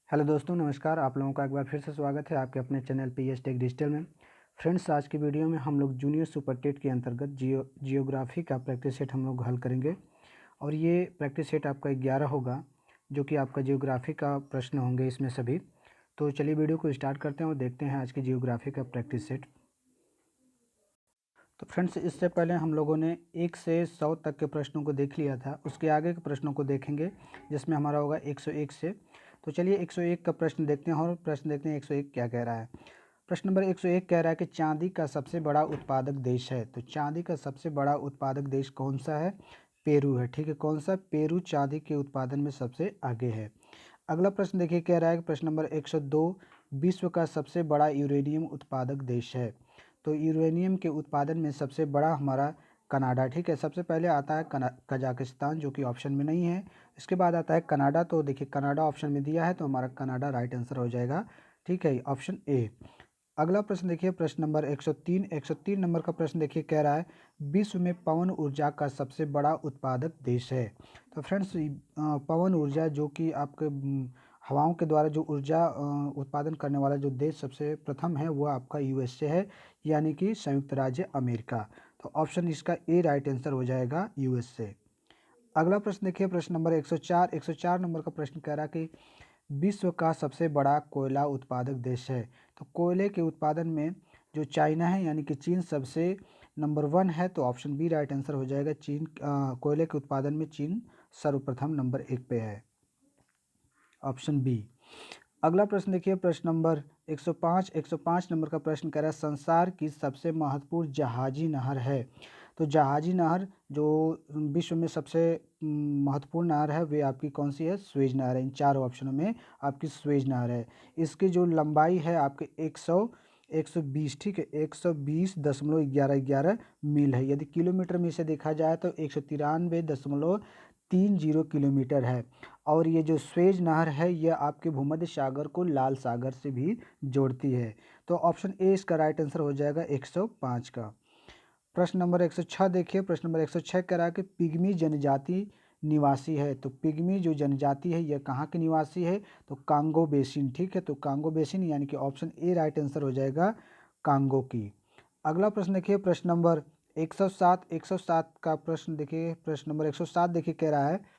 Hello दोस्तों, नमस्कार। आप लोगों का एक बार फिर से स्वागत है आपके अपने चैनल पीएस टेक डिजिटल में। फ्रेंड्स, आज की वीडियो में हम लोग जूनियर सुपर टेट के अंतर्गत जियोग्राफी का प्रैक्टिस सेट हम लोग हल करेंगे। और ये प्रैक्टिस सेट आपका 11 होगा, जो कि आपका जियोग्राफी का प्रश्न होंगे इसमें सभी। तो चलिए वीडियो को स्टार्ट करते हैं और देखते हैं आज की जियोग्राफी का प्रैक्टिस सेट। तो फ्रेंड्स, इससे पहले हम लोगों ने 1 से 100 तक के प्रश्नों को देख लिया था। उसके आगे के प्रश्नों को देखेंगे जिसमें हमारा होगा 101 से। तो चलिए 101 का प्रश्न देखते हैं और प्रश्न देखते हैं 101 क्या कह रहा है। प्रश्न नंबर 101 कह रहा है कि चांदी का सबसे बड़ा उत्पादक देश है। तो चांदी का सबसे बड़ा उत्पादक देश कौन सा है? पेरू है। ठीक है, कौन सा? पेरू चांदी के उत्पादन में सबसे आगे है। अगला प्रश्न देखिए, कह रहा है कि प्रश्न नंबर 102 विश्व का सबसे बड़ा यूरेनियम उत्पादक देश है। तो यूरेनियम के उत्पादन में सबसे बड़ा हमारा कनाडा। ठीक है, सबसे पहले आता है कजाकिस्तान, जो कि ऑप्शन में नहीं है। इसके बाद आता है कनाडा। तो देखिए, कनाडा ऑप्शन में दिया है तो हमारा कनाडा राइट आंसर हो जाएगा। ठीक है, ऑप्शन ए। अगला प्रश्न देखिए, प्रश्न नंबर 103 नंबर का प्रश्न देखिए, कह रहा है विश्व में पवन ऊर्जा का सबसे बड़ा उत्पादक देश है। तो फ्रेंड्स, पवन ऊर्जा जो कि आपके हवाओं के द्वारा जो ऊर्जा उत्पादन करने वाला जो देश सबसे प्रथम है वो आपका यूएसए है, यानी कि संयुक्त राज्य अमेरिका। तो ऑप्शन इसका ए राइट आंसर हो जाएगा, यूएसए। अगला प्रश्न देखिए, प्रश्न नंबर 104 नंबर का प्रश्न कह रहा है कि विश्व का सबसे बड़ा कोयला उत्पादक देश है। तो कोयले के उत्पादन में जो चाइना है, यानी कि चीन, सबसे नंबर 1 है। तो ऑप्शन बी राइट आंसर हो जाएगा। चीन, कोयले के उत्पादन में चीन सर्वप्रथम नंबर 1 पे है, ऑप्शन बी। अगला प्रश्न देखिए, प्रश्न नंबर 105 नंबर का प्रश्न कह रहा है संसार की सबसे महत्वपूर्ण जहाजी नहर है। तो जहाजी नहर जो विश्व में सबसे महत्वपूर्ण नहर है वे आपकी कौन सी है? स्वेज नहर है। इन चार ऑप्शनों में आपकी स्वेज नहर है। इसकी जो लंबाई है आपके 120, ठीक है, 120.1111 मील है। यदि किलोमीटर में इसे देखा जाए तो 193.30 किलोमीटर है। और ये जो स्वेज नहर है यह आपके भूमध्य सागर को लाल सागर से भी जोड़ती है। तो ऑप्शन ए इसका राइट आंसर हो जाएगा 105 का। प्रश्न नंबर 106 देखिए, प्रश्न नंबर 106 कह रहा है कि पिग्मी जनजाति निवासी है। तो पिग्मी जो जनजाति है यह कहाँ की निवासी है? तो कांगो बेसिन। ठीक है, तो कांगो बेसिन, यानी कि ऑप्शन ए राइट आंसर हो जाएगा, कांगो की। अगला प्रश्न देखिए, प्रश्न नंबर 107 का प्रश्न देखिए, प्रश्न नंबर 107 देखिए, कह रहा है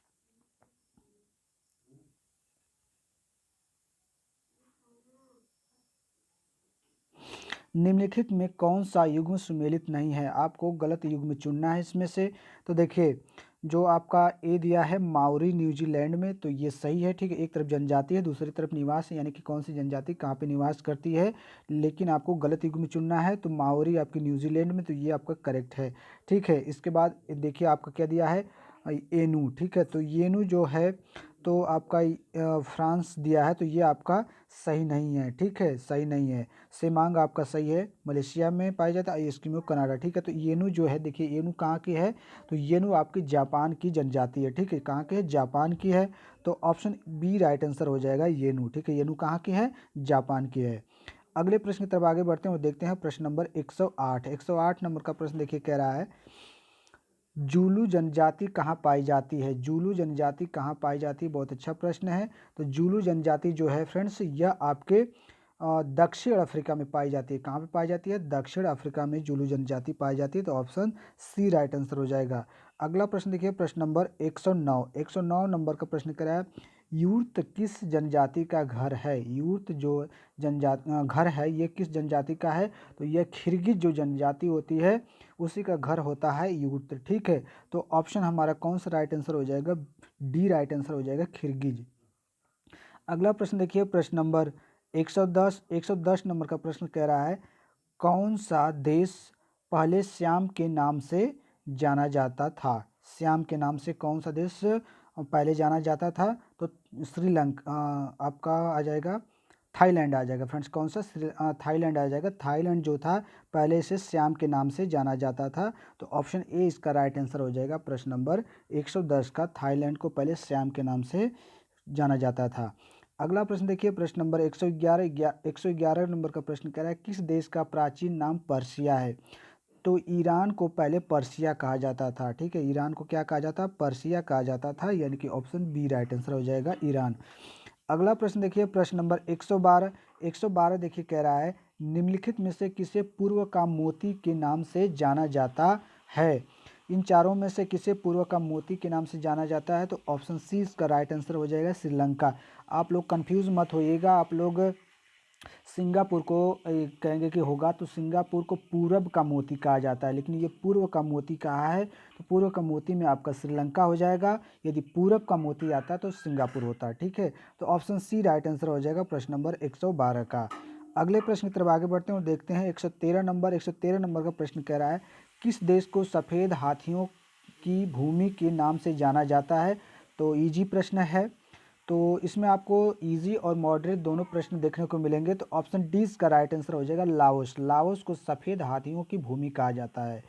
निम्नलिखित में कौन सा युग्म सुमेलित नहीं है? आपको गलत युग्म चुनना है इसमें से। तो देखिए, जो आपका ए दिया है माओरी न्यूजीलैंड में, तो ये सही है। ठीक है, एक तरफ जनजाति है, दूसरी तरफ निवास है, यानी कि कौन सी जनजाति कहाँ पे निवास करती है। लेकिन आपको गलत युग्म चुनना है। तो माओरी आपकी न्यूजीलैंड में, तो ये आपका करेक्ट है। ठीक है, इसके बाद देखिए आपका क्या दिया है, एनू। ठीक है, तो येनू जो है तो आपका फ्रांस दिया है, तो ये आपका सही नहीं है। ठीक है, सही नहीं है। सेमांग आपका सही है, मलेशिया में पाया जाता है। Eskimo Canada. ठीक है, तो येनु जो है, देखिए येनु कहाँ की है? तो येनु आपकी जापान की जनजाति है। ठीक है, कहाँ की है? जापान की है। तो ऑप्शन बी राइट आंसर हो जाएगा, येनु। ठीक है, येनु कहाँ की है? जापान की है। अगले प्रश्न की तरफ आगे बढ़ते हैं और देखते हैं प्रश्न नंबर 108 नंबर का प्रश्न देखिए, कह रहा है जूलू जनजाति कहाँ पाई जाती है? जूलू जनजाति कहाँ पाई जाती है? बहुत अच्छा प्रश्न है। तो जूलू जनजाति जो है फ्रेंड्स, यह आपके दक्षिण अफ्रीका में पाई जाती है। कहाँ पे पाई जाती है? दक्षिण अफ्रीका में जूलू जनजाति पाई जाती है। तो ऑप्शन सी राइट आंसर हो जाएगा। अगला प्रश्न देखिए, प्रश्न नंबर 109 नंबर का प्रश्न कर रहा है यूर्त किस जनजाति का घर है? यूर्त जो जनजाति घर है ये किस जनजाति का है? तो यह खिरगिज जो जनजाति होती है उसी का घर होता है यूर्त। ठीक है, तो ऑप्शन हमारा कौन सा राइट आंसर हो जाएगा? डी राइट आंसर हो जाएगा, खिरगिज। अगला प्रश्न देखिए, प्रश्न नंबर 110 नंबर का प्रश्न कह रहा है कौन सा देश पहले श्याम के नाम से जाना जाता था? श्याम के नाम से कौन सा देश पहले जाना जाता था? तो श्रीलंका आपका आ जाएगा, थाईलैंड आ जाएगा फ्रेंड्स। कौन सा? थाईलैंड आ जाएगा। थाईलैंड जो था पहले से श्याम के नाम से जाना जाता था। तो ऑप्शन ए इसका राइट आंसर हो जाएगा, प्रश्न नंबर 110 का। थाईलैंड को पहले श्याम के नाम से जाना जाता था। अगला प्रश्न देखिए, प्रश्न नंबर 111 नंबर का प्रश्न कह रहा है किस देश का प्राचीन नाम पर्शिया है? तो ईरान को पहले पर्शिया कहा जाता था। ठीक है, ईरान को क्या कहा जाता? पर्शिया कहा जाता था, यानी कि ऑप्शन बी राइट आंसर हो जाएगा, ईरान। अगला प्रश्न देखिए, प्रश्न नंबर 112। 112 देखिए कह रहा है निम्नलिखित में से किसे पूर्व का मोती के नाम से जाना जाता है। इन चारों में से किसे पूर्व का मोती के नाम से जाना जाता है, तो ऑप्शन सी इसका राइट आंसर हो जाएगा श्रीलंका। आप लोग कंफ्यूज मत होइएगा, आप लोग सिंगापुर को कहेंगे कि होगा, तो सिंगापुर को पूरब का मोती कहा जाता है, लेकिन ये पूर्व का मोती कहा है, तो पूर्व का मोती में आपका श्रीलंका हो जाएगा। यदि पूरब का मोती आता तो सिंगापुर होता। ठीक है, तो ऑप्शन सी राइट आंसर हो जाएगा प्रश्न नंबर 112 का। अगले प्रश्न की तरफ आगे बढ़ते हैं और देखते हैं 113 नंबर का प्रश्न कह रहा है किस देश को सफ़ेद हाथियों की भूमि के नाम से जाना जाता है। तो इजी प्रश्न है, तो इसमें आपको इजी और मॉडरेट दोनों प्रश्न देखने को मिलेंगे। तो ऑप्शन डी इसका राइट आंसर हो जाएगा लाओस। लाओस को सफ़ेद हाथियों की भूमि कहा जाता है।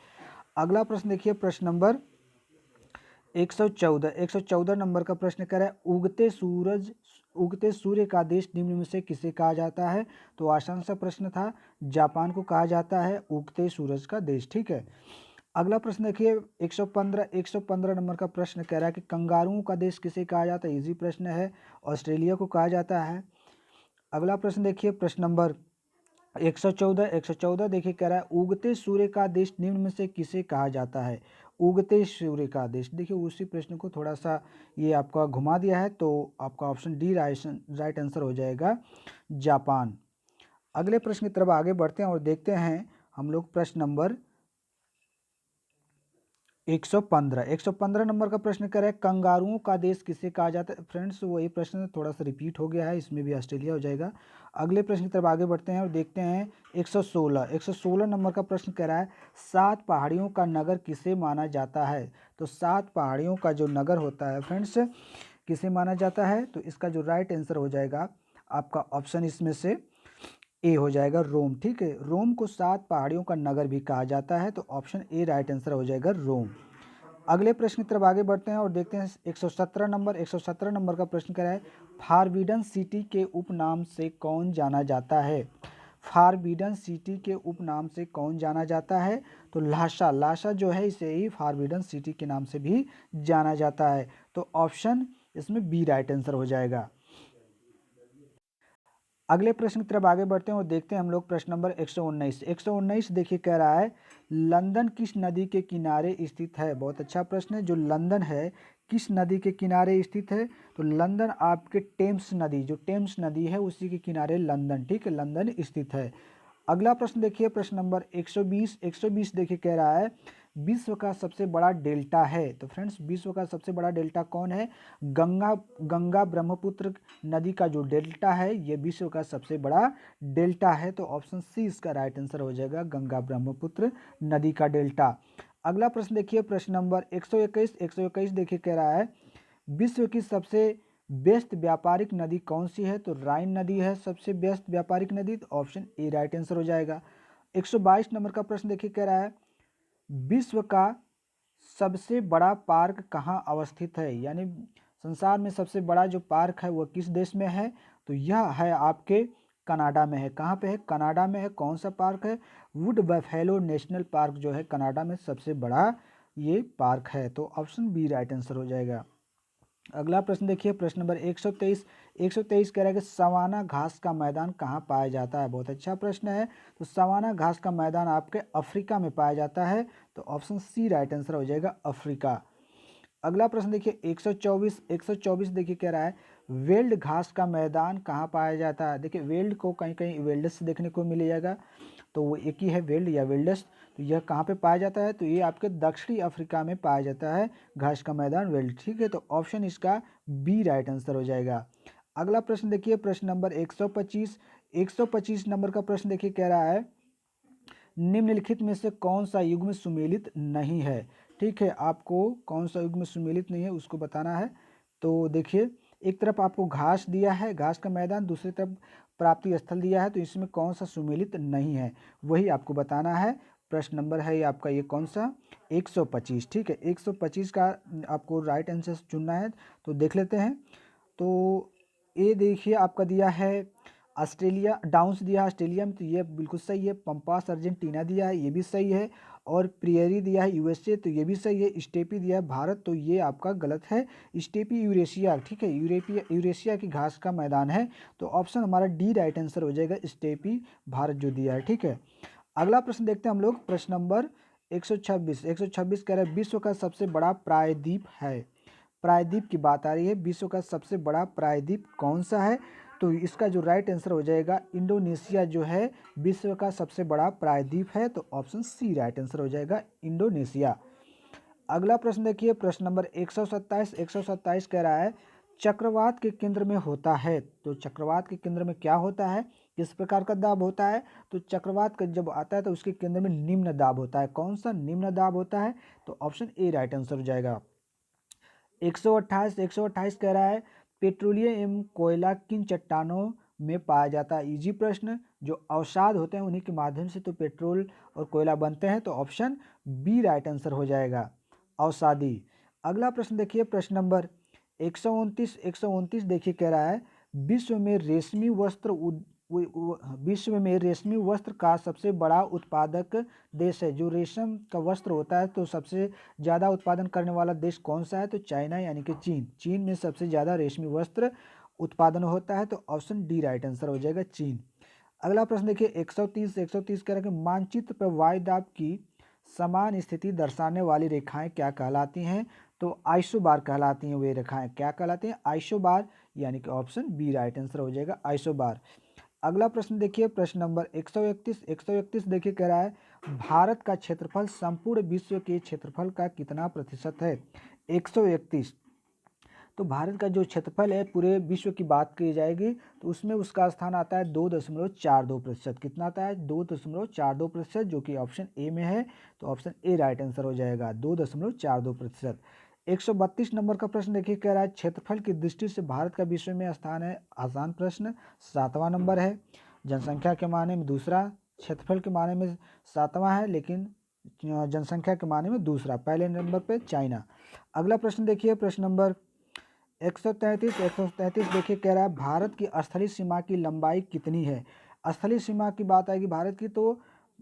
अगला प्रश्न देखिए, प्रश्न नंबर 114 नंबर का प्रश्न कह रहा है उगते सूर्य का देश निम्न में से किसे कहा जाता है। तो आसान सा प्रश्न था, जापान को कहा जाता है उगते सूरज का देश। ठीक है, अगला प्रश्न देखिए 115 नंबर का प्रश्न कह रहा है कि कंगारुओं का देश किसे कहा जाता है। इजी प्रश्न है, ऑस्ट्रेलिया को कहा जाता है। अगला प्रश्न देखिए, प्रश्न नंबर 114 देखिए कह रहा है उगते सूर्य का देश निम्न में से किसे कहा जाता है। उगते सूर्य का देश, देखिए उसी प्रश्न को थोड़ा सा ये आपका घुमा दिया है, तो आपका ऑप्शन डी राइट आंसर हो जाएगा जापान। अगले प्रश्न की तरफ आगे बढ़ते हैं और देखते हैं हम लोग प्रश्न नंबर 115 नंबर का प्रश्न कर रहा है कंगारुओं का देश किसे कहा जाता है। फ्रेंड्स वही प्रश्न थोड़ा सा रिपीट हो गया है, इसमें भी ऑस्ट्रेलिया हो जाएगा। अगले प्रश्न की तरफ आगे बढ़ते हैं और देखते हैं 116 नंबर का प्रश्न कह रहा है 7 पहाड़ियों का नगर किसे माना जाता है। तो 7 पहाड़ियों का जो नगर होता है फ्रेंड्स किसे माना जाता है, तो इसका जो राइट आंसर हो जाएगा आपका ऑप्शन इसमें से ए हो जाएगा रोम। ठीक है, रोम को 7 पहाड़ियों का नगर भी कहा जाता है, तो ऑप्शन ए राइट आंसर हो जाएगा रोम। अगले प्रश्न की तरफ आगे बढ़ते हैं और देखते हैं 117 नंबर का प्रश्न क्या है फारबिडन सिटी के उपनाम से कौन जाना जाता है। फारबिडन सिटी के उपनाम से कौन जाना जाता है, तो लाशा। लाशा जो है इसे ही फारबिडन सिटी के नाम से भी जाना जाता है, तो ऑप्शन इसमें बी राइट आंसर हो जाएगा। अगले प्रश्न की तरफ आगे बढ़ते हैं और देखते हैं हम लोग प्रश्न नंबर 119 देखिए कह रहा है लंदन किस नदी के किनारे स्थित है। बहुत अच्छा प्रश्न है, जो लंदन है किस नदी के किनारे स्थित है, तो लंदन आपके टेम्स नदी, जो टेम्स नदी है उसी के किनारे लंदन, ठीक है, लंदन स्थित है। अगला प्रश्न देखिए प्रश्न नंबर 120 देखिए कह रहा है विश्व का सबसे बड़ा डेल्टा है। तो फ्रेंड्स विश्व का सबसे बड़ा डेल्टा कौन है। गंगा ब्रह्मपुत्र नदी का जो डेल्टा है ये विश्व का सबसे बड़ा डेल्टा है, तो ऑप्शन सी इसका राइट आंसर हो जाएगा गंगा ब्रह्मपुत्र नदी का डेल्टा। अगला प्रश्न देखिए प्रश्न नंबर 121 देखिए कह रहा है विश्व की सबसे व्यस्त व्यापारिक नदी कौन सी है। तो राइन नदी है सबसे व्यस्त व्यापारिक नदी, तो ऑप्शन ए राइट आंसर हो जाएगा। 122 नंबर का प्रश्न देखिए कह रहा है विश्व का सबसे बड़ा पार्क कहाँ अवस्थित है, यानी संसार में सबसे बड़ा जो पार्क है वो किस देश में है, तो यह है आपके कनाडा में है। कहाँ पे है, कनाडा में है। कौन सा पार्क है, वुड बफेलो नेशनल पार्क जो है कनाडा में सबसे बड़ा ये पार्क है, तो ऑप्शन बी राइट आंसर हो जाएगा। अगला प्रश्न देखिए प्रश्न नंबर 123 कह रहा है कि सवाना घास का मैदान कहाँ पाया जाता है। बहुत अच्छा प्रश्न है, तो सवाना घास का मैदान आपके अफ्रीका में पाया जाता है, तो ऑप्शन सी राइट आंसर हो जाएगा अफ्रीका। अगला प्रश्न देखिए 124 देखिए कह रहा है वेल्ड घास का मैदान कहाँ पाया जाता है। देखिए वेल्ड को कहीं कहीं वेल्डस देखने को मिल जाएगा, तो वो एक ही है वेल्ड या वेल्डस। तो यह कहाँ पे पाया जाता है, तो ये आपके दक्षिणी अफ्रीका में पाया जाता है घास का मैदान वेल्ड। ठीक है, तो ऑप्शन इसका बी राइट आंसर हो जाएगा। अगला प्रश्न देखिए प्रश्न नंबर 125 नंबर का प्रश्न देखिए कह रहा है निम्नलिखित में से कौन सा युग्म सुमेलित नहीं है। ठीक है, आपको कौन सा युग्म सुमेलित नहीं है उसको बताना है। तो देखिए एक तरफ आपको घास दिया है, घास का मैदान, दूसरी तरफ प्राप्ति स्थल दिया है, तो इसमें कौन सा सुमेलित नहीं है वही आपको बताना है। प्रश्न नंबर है ये आपका ये कौन सा 125। ठीक है, 125 का आपको राइट आंसर चुनना है, तो देख लेते हैं। तो ये देखिए आपका दिया है ऑस्ट्रेलिया डाउन्स दिया है ऑस्ट्रेलिया में, तो ये बिल्कुल सही है। पंपास अर्जेंटीना दिया है, ये भी सही है। और प्रियरी दिया है यूएसए, तो ये भी सही है। स्टेपी दिया है भारत, तो ये आपका गलत है। स्टेपी यूरेशिया, ठीक है, यूरेशिया की घास का मैदान है। तो ऑप्शन हमारा डी राइट आंसर हो जाएगा, स्टेपी भारत जो दिया है, ठीक है। अगला प्रश्न देखते हैं हम लोग, प्रश्न नंबर 126। 126 कह रहा है विश्व का सबसे बड़ा प्रायद्वीप है। प्रायद्वीप की बात आ रही है, विश्व का सबसे बड़ा प्रायद्वीप कौन सा है? तो इसका जो राइट आंसर हो जाएगा, इंडोनेशिया जो है विश्व का सबसे बड़ा प्रायद्वीप है। तो ऑप्शन सी राइट आंसर हो जाएगा, इंडोनेशिया। अगला प्रश्न देखिए, प्रश्न नंबर 127। 127 कह रहा है चक्रवात के केंद्र में होता है। तो चक्रवात के केंद्र में क्या होता है, किस प्रकार का दाब होता है? तो चक्रवात का जब आता है तो उसके केंद्र में निम्न दाब होता है। कौन सा निम्न दाब होता है? तो ऑप्शन ए राइट आंसर हो जाएगा। 128 कह रहा है पेट्रोलियम एवं कोयला किन चट्टानों में पाया जाता है। इजी प्रश्न, जो अवसाद होते हैं उन्हीं के माध्यम से तो पेट्रोल और कोयला बनते हैं। तो ऑप्शन बी राइट आंसर हो जाएगा, अवसादी। अगला प्रश्न देखिए, प्रश्न नंबर 129 देखिए कह रहा है विश्व में रेशमी वस्त्र विश्व में रेशमी वस्त्र का सबसे बड़ा उत्पादक देश है। जो रेशम का वस्त्र होता है तो सबसे ज़्यादा उत्पादन करने वाला देश कौन सा है? तो चाइना यानी कि चीन। चीन में सबसे ज़्यादा रेशमी वस्त्र उत्पादन होता है। तो ऑप्शन डी राइट आंसर हो जाएगा, चीन। अगला प्रश्न देखिए, 130 कह रहा है कि मानचित्र पर वायुदाब की समान स्थिति दर्शाने वाली रेखाएं क्या कहलाती हैं? तो आइसोबार कहलाती हैं। वे रेखाएं क्या कहलाती हैं? आइसोबार, यानी कि ऑप्शन बी राइट आंसर हो जाएगा, आइसोबार। अगला प्रश्न देखिए, प्रश्न नंबर 131 देखिए कह रहा है भारत का क्षेत्रफल संपूर्ण विश्व के क्षेत्रफल का कितना प्रतिशत है? 131। तो भारत का जो क्षेत्रफल है पूरे विश्व की बात की जाएगी तो उसमें उसका स्थान आता है 2.42%। कितना आता है? 2.42%, जो कि ऑप्शन ए में है। तो ऑप्शन ए राइट आंसर हो जाएगा, 2.42%। 132 नंबर का प्रश्न देखिए कह रहा है क्षेत्रफल की दृष्टि से भारत का विश्व में स्थान है। आसान प्रश्न, 7वां नंबर है। जनसंख्या के माने में दूसरा, क्षेत्रफल के माने में 7वां है, लेकिन जनसंख्या के माने में दूसरा। पहले नंबर पे चाइना। अगला प्रश्न देखिए, प्रश्न नंबर 133 देखिए कह रहा है भारत की स्थलीय सीमा की लंबाई कितनी है? स्थलीय सीमा की बात आएगी भारत की तो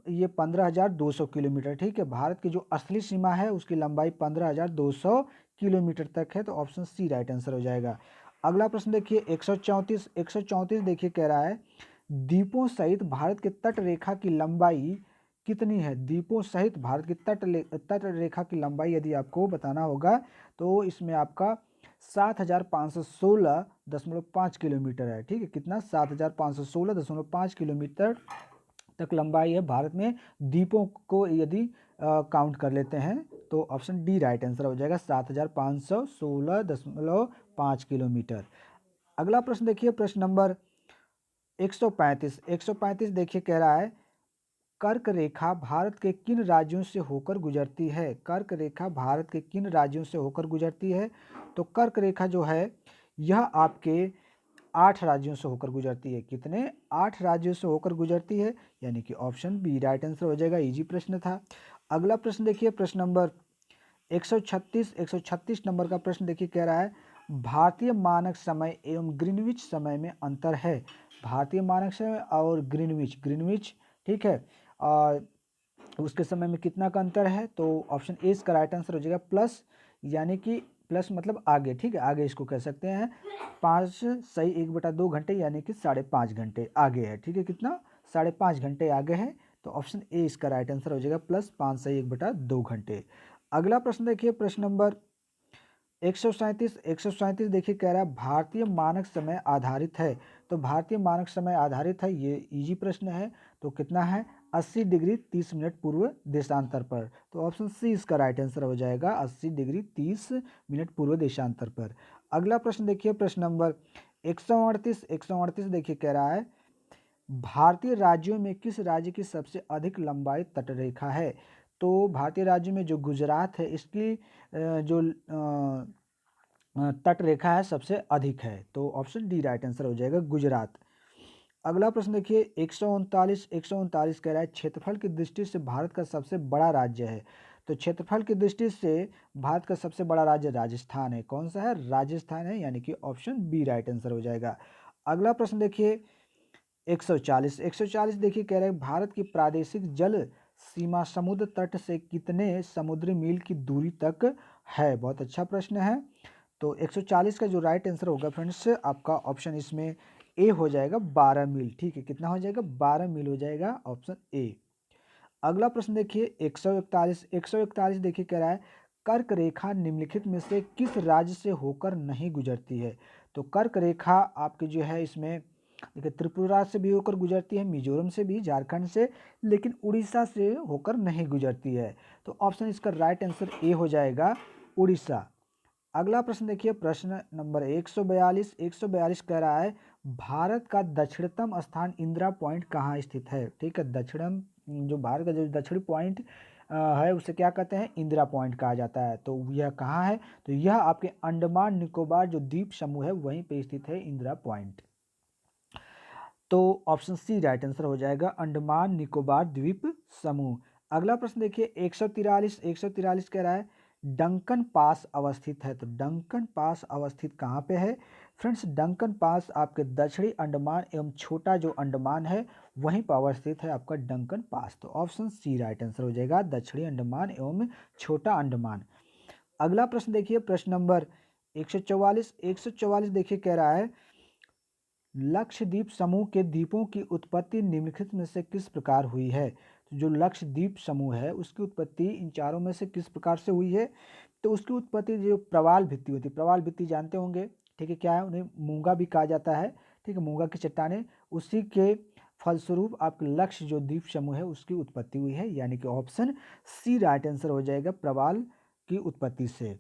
ये 15,200 किलोमीटर, ठीक है। भारत की जो स्थलीय सीमा है उसकी लंबाई 15,200 किलोमीटर तक है। तो ऑप्शन सी राइट आंसर हो जाएगा। अगला प्रश्न देखिए, 134 देखिए कह रहा है द्वीपों सहित भारत के तट रेखा की लंबाई कितनी है? द्वीपों सहित भारत की तट रेखा की लंबाई यदि आपको बताना होगा तो इसमें आपका 7,516.5 किलोमीटर है, ठीक है। कितना? 7,516.5 किलोमीटर तक लंबाई है भारत में द्वीपों को यदि काउंट कर लेते हैं। तो ऑप्शन डी राइट आंसर हो जाएगा, 7,516.5 किलोमीटर। अगला प्रश्न देखिए, प्रश्न नंबर 135 देखिए कह रहा है कर्क रेखा भारत के किन राज्यों से होकर गुजरती है? कर्क रेखा भारत के किन राज्यों से होकर गुजरती है? तो कर्क रेखा जो है यह आपके 8 राज्यों से होकर गुजरती है। कितने? 8 राज्यों से होकर गुजरती है, यानी कि ऑप्शन बी राइट आंसर हो जाएगा। इजी प्रश्न था। अगला प्रश्न देखिए, प्रश्न नंबर 136 नंबर का प्रश्न देखिए कह रहा है भारतीय मानक समय एवं ग्रीनविच समय में अंतर है। भारतीय मानक समय और ग्रीनविच, ठीक है, और उसके समय में कितना का अंतर है? तो ऑप्शन ए इसका राइट आंसर हो जाएगा प्लस, यानी कि प्लस मतलब आगे, ठीक है, आगे इसको कह सकते हैं 5 सही 1/2 घंटे, यानी कि 5.5 घंटे आगे है, ठीक है। कितना? 5.5 घंटे आगे है। तो ऑप्शन ए इसका राइट आंसर हो जाएगा प्लस 5 सही 1/2 घंटे। अगला प्रश्न देखिए, प्रश्न नंबर 137 देखिए कह रहा है भारतीय मानक समय आधारित है। तो भारतीय मानक समय आधारित है, ये इजी प्रश्न है। तो कितना है? 80 डिग्री 30 मिनट पूर्व देशांतर पर। तो ऑप्शन सी इसका राइट आंसर हो जाएगा, 80 डिग्री 30 मिनट पूर्व देशांतर पर। अगला प्रश्न देखिए, प्रश्न नंबर 138 देखिए कह रहा है भारतीय राज्यों में किस राज्य की सबसे अधिक लंबाई तटरेखा है? तो भारतीय राज्य में जो गुजरात है इसकी जो तट रेखा है सबसे अधिक है। तो ऑप्शन डी राइट आंसर हो जाएगा, गुजरात। अगला प्रश्न देखिए, 139 कह रहा है क्षेत्रफल की दृष्टि से भारत का सबसे बड़ा राज्य है। तो क्षेत्रफल की दृष्टि से भारत का सबसे बड़ा राज्य राजस्थान है। कौन सा है? राजस्थान है, यानी कि ऑप्शन बी राइट आंसर हो जाएगा। अगला प्रश्न देखिए, 140 140 देखिए कह रहा है भारत की प्रादेशिक जल सीमा समुद्र तट से कितने समुद्री मील की दूरी तक है। बहुत अच्छा प्रश्न है। तो 140 का जो राइट आंसर होगा फ्रेंड्स आपका ऑप्शन इसमें ए हो जाएगा 12 मील। ठीक है, कितना हो जाएगा 12 मील हो जाएगा ऑप्शन ए। अगला प्रश्न देखिए 141 141 देखिए कह रहा है कर्क रेखा निम्नलिखित में से किस राज्य से होकर नहीं गुजरती है। तो कर्क रेखा आपकी जो है इसमें देखिए त्रिपुरा से भी होकर गुजरती है, मिजोरम से भी, झारखंड से, लेकिन उड़ीसा से होकर नहीं गुजरती है। तो ऑप्शन इसका राइट आंसर ए हो जाएगा उड़ीसा। अगला प्रश्न देखिए प्रश्न नंबर 142 142 कह रहा है भारत का दक्षिणतम स्थान इंदिरा पॉइंट कहाँ स्थित है। ठीक है, दक्षिणम जो भारत का जो दक्षिणी पॉइंट है उसे क्या कहते हैं, इंदिरा पॉइंट कहा जाता है। तो यह कहाँ है, तो यह आपके अंडमान निकोबार जो द्वीप समूह है वहीं पे स्थित है इंदिरा पॉइंट। तो ऑप्शन सी राइट आंसर हो जाएगा अंडमान निकोबार द्वीप समूह। अगला प्रश्न देखिए 143 कह रहा है डंकन पास अवस्थित है। तो डंकन पास अवस्थित कहाँ पे है फ्रेंड्स, डंकन पास आपके दक्षिणी अंडमान एवं छोटा जो अंडमान है वहीं पर अवस्थित है आपका डंकन पास। तो ऑप्शन सी राइट आंसर हो जाएगा दक्षिणी अंडमान एवं छोटा अंडमान। अगला प्रश्न देखिए प्रश्न नंबर 144 देखिए कह रहा है लक्षद्वीप समूह के द्वीपों की उत्पत्ति निम्नलिखित में से किस प्रकार हुई है। तो जो लक्षद्वीप समूह है उसकी उत्पत्ति इन चारों में से किस प्रकार से हुई है। तो उसकी उत्पत्ति जो प्रवाल भित्ति होती है, प्रवाल भित्ति जानते होंगे, ठीक है, क्या है, उन्हें मूंगा भी कहा जाता है। ठीक है, मूंगा की चट्टानें, उसी के फलस्वरूप आपके लक्ष्य जो द्वीप समूह है उसकी उत्पत्ति हुई है, यानी कि ऑप्शन सी राइट आंसर हो जाएगा प्रवाल की उत्पत्ति से।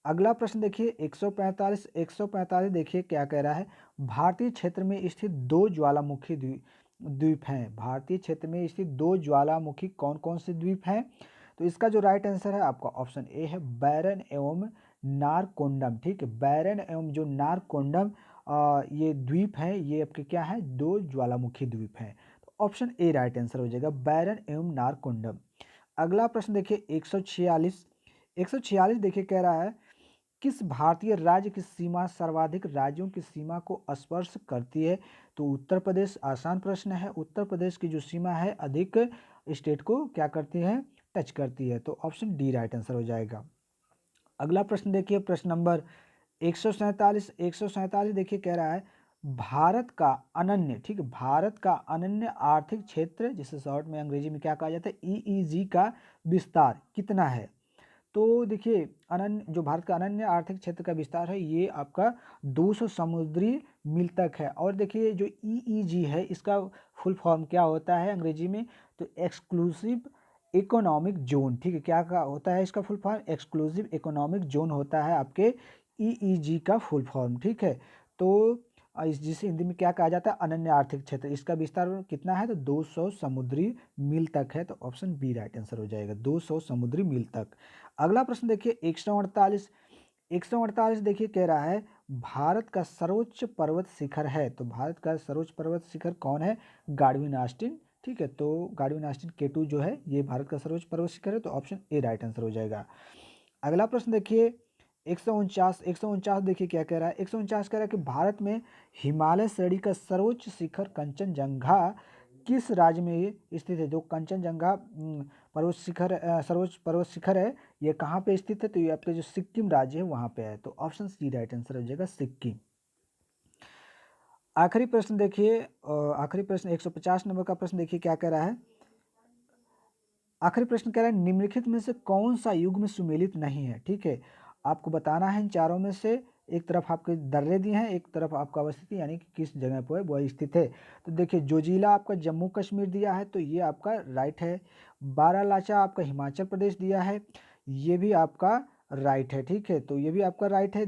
अगला प्रश्न देखिए 145 देखिए क्या कह रहा है भारतीय क्षेत्र में स्थित दो ज्वालामुखी द्वीप हैं। भारतीय क्षेत्र में स्थित दो ज्वालामुखी कौन कौन से द्वीप हैं। तो इसका जो राइट आंसर है आपका ऑप्शन ए है बैरन एवं नारकोंडम। ठीक है, बैरन एवं जो नारकोंडम ये द्वीप हैं, ये आपके क्या है, दो ज्वालामुखी द्वीप हैं। तो ऑप्शन ए राइट आंसर हो जाएगा बैरन एवं नारकोंडम। अगला प्रश्न देखिए 146 देखिए कह रहा है किस भारतीय राज्य की सीमा सर्वाधिक राज्यों की सीमा को स्पर्श करती है। तो उत्तर प्रदेश, आसान प्रश्न है, उत्तर प्रदेश की जो सीमा है अधिक स्टेट को क्या करती है, टच करती है। तो ऑप्शन डी राइट आंसर हो जाएगा। अगला प्रश्न देखिए प्रश्न नंबर 147 देखिए कह रहा है भारत का अनन्य, ठीक है, भारत का अनन्य आर्थिक क्षेत्र जिसे शॉर्ट में अंग्रेजी में क्या कहा जाता है ईईजी का विस्तार कितना है। तो देखिए अनन्य जो भारत का अनन्य आर्थिक क्षेत्र का विस्तार है ये आपका 200 समुद्री मील तक है। और देखिए जो ईईजी है इसका फुल फॉर्म क्या होता है अंग्रेजी में, तो एक्सक्लूसिव इकोनॉमिक जोन। ठीक है, क्या का होता है इसका full form, exclusive economic zone होता है आपके ईईजी का फुल फॉर्म। ठीक है, तो जिसे हिंदी में क्या कहा जाता है अनन्य आर्थिक क्षेत्र, इसका विस्तार कितना है तो 200 समुद्री मील तक है। तो ऑप्शन बी राइट आंसर हो जाएगा 200 समुद्री मील तक। अगला प्रश्न देखिए 148 देखिए कह रहा है भारत का सर्वोच्च पर्वत शिखर है। तो भारत का सर्वोच्च पर्वत शिखर कौन है, गार्डविन आस्टिन। ठीक है, तो गार्डविन आस्टिन K2 जो है ये भारत का सर्वोच्च पर्वत शिखर है। तो ऑप्शन ए राइट आंसर हो जाएगा। अगला प्रश्न देखिए 149 देखिए क्या कह रहा है 149 कह रहा है कि भारत में हिमालय श्रेणी का सर्वोच्च शिखर कंचनजंगा किस राज्य में ये स्थित है। जो कंचनजंगा पर्वत शिखर सर्वोच्च पर्वत शिखर है ये कहाँ पे स्थित है, तो ये आपके जो सिक्किम राज्य है वहाँ पे है। तो ऑप्शन सी राइट आंसर हो जाएगा सिक्किम। आखिरी प्रश्न देखिए आखिरी प्रश्न 150 नंबर का प्रश्न देखिए क्या कह रहा है। आखिरी प्रश्न कह रहा है निम्नलिखित में से कौन सा युग्म सुमेलित नहीं है। ठीक है, आपको बताना है इन चारों में से, एक तरफ आपके दर्रे दिए हैं, एक तरफ आपका अवस्थिति यानी कि किस जगह पर वह स्थित है। तो देखिए जोजिला आपका जम्मू कश्मीर दिया है तो ये आपका राइट है। बारालाचा आपका हिमाचल प्रदेश दिया है, ये भी आपका राइट है। ठीक है, तो ये भी आपका राइट है।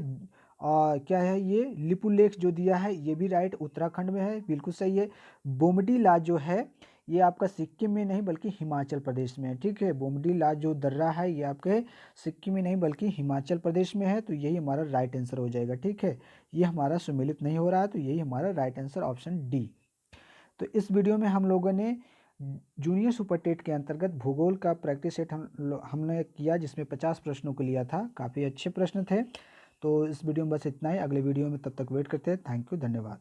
और क्या है ये लिपुलेख जो दिया है ये भी राइट उत्तराखंड में है, बिल्कुल सही है। बोमडीला जो है ये आपका सिक्किम में नहीं बल्कि हिमाचल प्रदेश में है। ठीक है, बोमडीला जो दर्रा है ये आपके सिक्किम में नहीं बल्कि हिमाचल प्रदेश में है। तो यही हमारा राइट आंसर हो जाएगा। ठीक है, ये हमारा सुमेलित नहीं हो रहा है तो यही हमारा राइट आंसर ऑप्शन डी। तो इस वीडियो में हम लोगों ने जूनियर सुपर टेट के अंतर्गत भूगोल का प्रैक्टिस सेट हमने किया जिसमें 50 प्रश्नों को लिया था, काफ़ी अच्छे प्रश्न थे। तो इस वीडियो में बस इतना ही, अगले वीडियो में तब तक वेट करते हैं। थैंक यू, धन्यवाद।